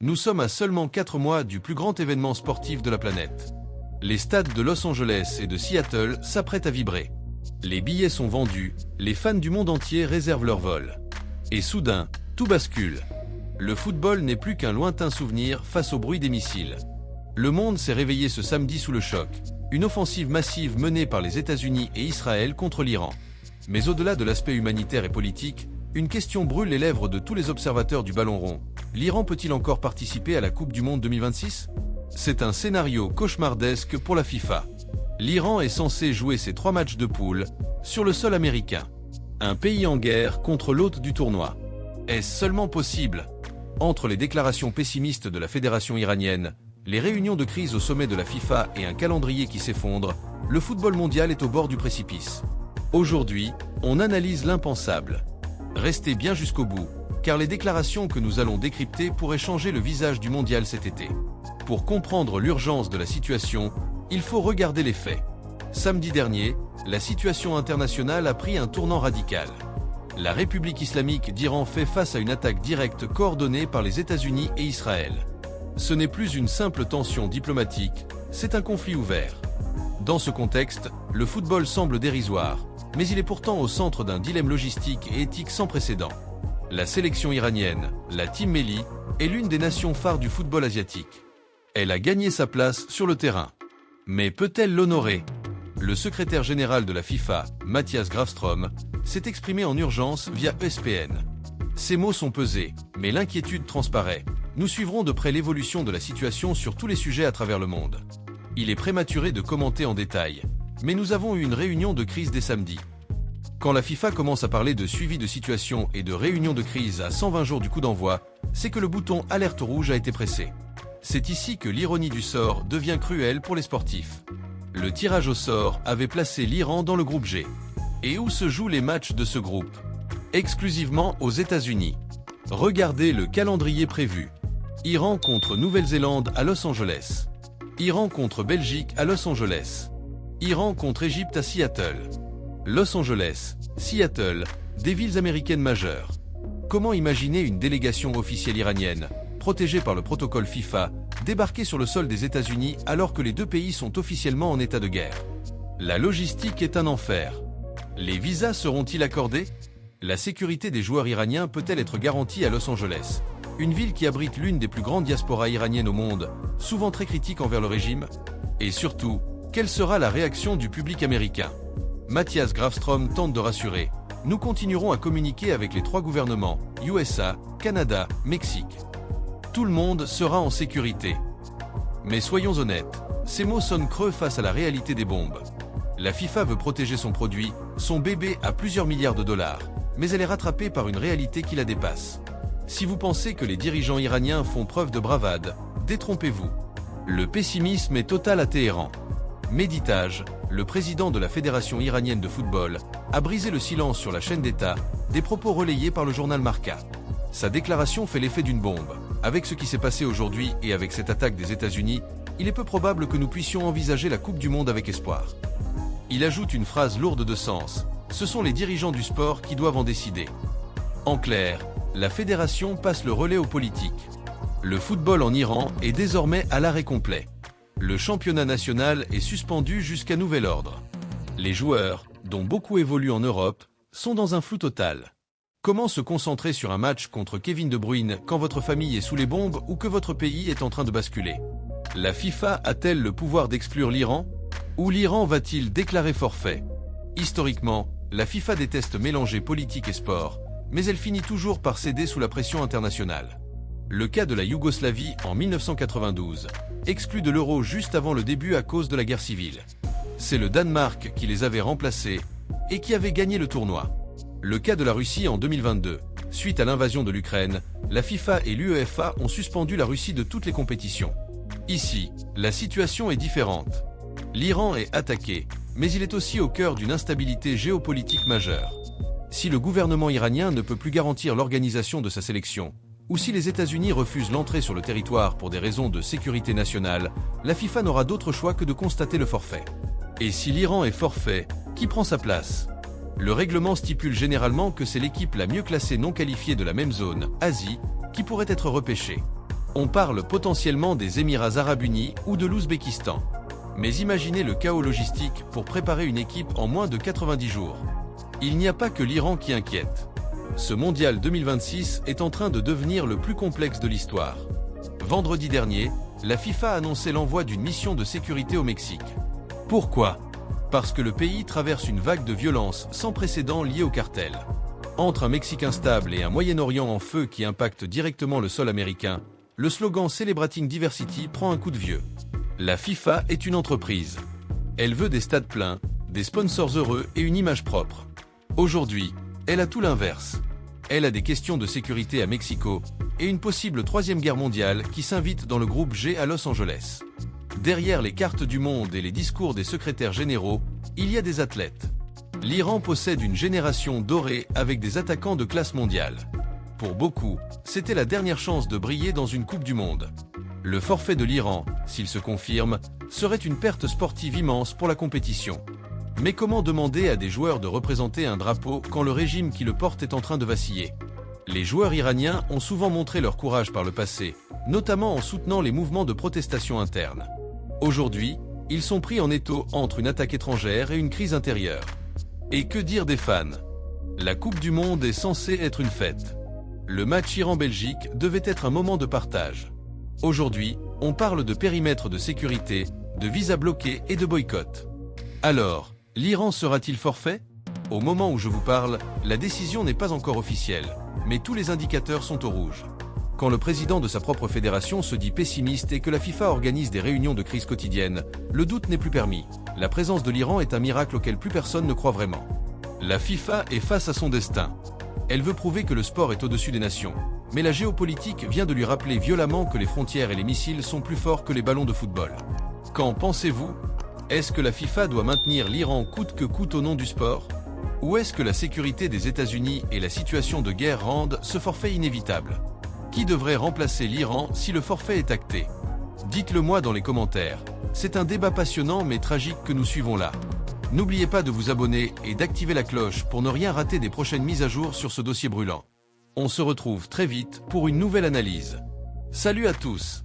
Nous sommes à seulement 4 mois du plus grand événement sportif de la planète. Les stades de Los Angeles et de Seattle s'apprêtent à vibrer. Les billets sont vendus, les fans du monde entier réservent leur vol. Et soudain, tout bascule. Le football n'est plus qu'un lointain souvenir face au bruit des missiles. Le monde s'est réveillé ce samedi sous le choc. Une offensive massive menée par les États-Unis et Israël contre l'Iran. Mais au-delà de l'aspect humanitaire et politique, une question brûle les lèvres de tous les observateurs du ballon rond. L'Iran peut-il encore participer à la Coupe du Monde 2026 ? C'est un scénario cauchemardesque pour la FIFA. L'Iran est censé jouer ses 3 matchs de poule sur le sol américain. Un pays en guerre contre l'hôte du tournoi. Est-ce seulement possible ? Entre les déclarations pessimistes de la fédération iranienne, les réunions de crise au sommet de la FIFA et un calendrier qui s'effondre, le football mondial est au bord du précipice. Aujourd'hui, on analyse l'impensable. Restez bien jusqu'au bout, car les déclarations que nous allons décrypter pourraient changer le visage du mondial cet été. Pour comprendre l'urgence de la situation, il faut regarder les faits. Samedi dernier, la situation internationale a pris un tournant radical. La République islamique d'Iran fait face à une attaque directe coordonnée par les États-Unis et Israël. Ce n'est plus une simple tension diplomatique, c'est un conflit ouvert. Dans ce contexte, le football semble dérisoire, mais il est pourtant au centre d'un dilemme logistique et éthique sans précédent. La sélection iranienne, la Team Melli, est l'une des nations phares du football asiatique. Elle a gagné sa place sur le terrain. Mais peut-elle l'honorer ? Le secrétaire général de la FIFA, Mathias Grafström, s'est exprimé en urgence via ESPN. Ces mots sont pesés, mais l'inquiétude transparaît. Nous suivrons de près l'évolution de la situation sur tous les sujets à travers le monde. Il est prématuré de commenter en détail, mais nous avons eu une réunion de crise dès samedi. Quand la FIFA commence à parler de suivi de situation et de réunion de crise à 120 jours du coup d'envoi, c'est que le bouton alerte rouge a été pressé. C'est ici que l'ironie du sort devient cruelle pour les sportifs. Le tirage au sort avait placé l'Iran dans le groupe G. Et où se jouent les matchs de ce groupe ? Exclusivement aux États-Unis. Regardez le calendrier prévu. Iran contre Nouvelle-Zélande à Los Angeles. Iran contre Belgique à Los Angeles. Iran contre Égypte à Seattle. Los Angeles, Seattle, des villes américaines majeures. Comment imaginer une délégation officielle iranienne, protégée par le protocole FIFA, débarquer sur le sol des États-Unis alors que les deux pays sont officiellement en état de guerre ? La logistique est un enfer. Les visas seront-ils accordés ? La sécurité des joueurs iraniens peut-elle être garantie à Los Angeles, une ville qui abrite l'une des plus grandes diasporas iraniennes au monde, souvent très critique envers le régime ? Et surtout, quelle sera la réaction du public américain ? Mathias Grafström tente de rassurer. Nous continuerons à communiquer avec les 3 gouvernements, USA, Canada, Mexique. Tout le monde sera en sécurité. Mais soyons honnêtes, ces mots sonnent creux face à la réalité des bombes. La FIFA veut protéger son produit, son bébé à plusieurs milliards de dollars, mais elle est rattrapée par une réalité qui la dépasse. Si vous pensez que les dirigeants iraniens font preuve de bravade, détrompez-vous. Le pessimisme est total à Téhéran. Mehdi Taj, le président de la Fédération iranienne de football, a brisé le silence sur la chaîne d'État, des propos relayés par le journal Marca. Sa déclaration fait l'effet d'une bombe. Avec ce qui s'est passé aujourd'hui et avec cette attaque des États-Unis, il est peu probable que nous puissions envisager la Coupe du Monde avec espoir. Il ajoute une phrase lourde de sens. Ce sont les dirigeants du sport qui doivent en décider. En clair, la fédération passe le relais aux politiques. Le football en Iran est désormais à l'arrêt complet. Le championnat national est suspendu jusqu'à nouvel ordre. Les joueurs, dont beaucoup évoluent en Europe, sont dans un flou total. Comment se concentrer sur un match contre Kevin De Bruyne quand votre famille est sous les bombes ou que votre pays est en train de basculer ? La FIFA a-t-elle le pouvoir d'exclure l'Iran ? Ou l'Iran va-t-il déclarer forfait ? Historiquement, la FIFA déteste mélanger politique et sport, mais elle finit toujours par céder sous la pression internationale. Le cas de la Yougoslavie en 1992, exclu de l'Euro juste avant le début à cause de la guerre civile. C'est le Danemark qui les avait remplacés et qui avait gagné le tournoi. Le cas de la Russie en 2022, suite à l'invasion de l'Ukraine, la FIFA et l'UEFA ont suspendu la Russie de toutes les compétitions. Ici, la situation est différente. L'Iran est attaqué, mais il est aussi au cœur d'une instabilité géopolitique majeure. Si le gouvernement iranien ne peut plus garantir l'organisation de sa sélection, ou si les États-Unis refusent l'entrée sur le territoire pour des raisons de sécurité nationale, la FIFA n'aura d'autre choix que de constater le forfait. Et si l'Iran est forfait, qui prend sa place ? Le règlement stipule généralement que c'est l'équipe la mieux classée non qualifiée de la même zone, Asie, qui pourrait être repêchée. On parle potentiellement des Émirats Arabes Unis ou de l'Ouzbékistan. Mais imaginez le chaos logistique pour préparer une équipe en moins de 90 jours. Il n'y a pas que l'Iran qui inquiète. Ce mondial 2026 est en train de devenir le plus complexe de l'histoire. Vendredi dernier, la FIFA a annoncé l'envoi d'une mission de sécurité au Mexique. Pourquoi ? Parce que le pays traverse une vague de violence sans précédent liée au cartel. Entre un Mexique instable et un Moyen-Orient en feu qui impacte directement le sol américain, le slogan Celebrating Diversity prend un coup de vieux. La FIFA est une entreprise. Elle veut des stades pleins, des sponsors heureux et une image propre. Aujourd'hui, elle a tout l'inverse. Elle a des questions de sécurité à Mexico et une possible troisième guerre mondiale qui s'invite dans le groupe G à Los Angeles. Derrière les cartes du monde et les discours des secrétaires généraux, il y a des athlètes. L'Iran possède une génération dorée avec des attaquants de classe mondiale. Pour beaucoup, c'était la dernière chance de briller dans une Coupe du Monde. Le forfait de l'Iran, s'il se confirme, serait une perte sportive immense pour la compétition. Mais comment demander à des joueurs de représenter un drapeau quand le régime qui le porte est en train de vaciller ? Les joueurs iraniens ont souvent montré leur courage par le passé, notamment en soutenant les mouvements de protestation interne. Aujourd'hui, ils sont pris en étau entre une attaque étrangère et une crise intérieure. Et que dire des fans ? La Coupe du Monde est censée être une fête. Le match Iran-Belgique devait être un moment de partage. Aujourd'hui, on parle de périmètre de sécurité, de visas bloqués et de boycott. Alors, l'Iran sera-t-il forfait ? Au moment où je vous parle, la décision n'est pas encore officielle, mais tous les indicateurs sont au rouge. Quand le président de sa propre fédération se dit pessimiste et que la FIFA organise des réunions de crise quotidiennes, le doute n'est plus permis. La présence de l'Iran est un miracle auquel plus personne ne croit vraiment. La FIFA est face à son destin. Elle veut prouver que le sport est au-dessus des nations. Mais la géopolitique vient de lui rappeler violemment que les frontières et les missiles sont plus forts que les ballons de football. Qu'en pensez-vous ? Est-ce que la FIFA doit maintenir l'Iran coûte que coûte au nom du sport ? Ou est-ce que la sécurité des États-Unis et la situation de guerre rendent ce forfait inévitable ? Qui devrait remplacer l'Iran si le forfait est acté ? Dites-le moi dans les commentaires. C'est un débat passionnant mais tragique que nous suivons là. N'oubliez pas de vous abonner et d'activer la cloche pour ne rien rater des prochaines mises à jour sur ce dossier brûlant. On se retrouve très vite pour une nouvelle analyse. Salut à tous!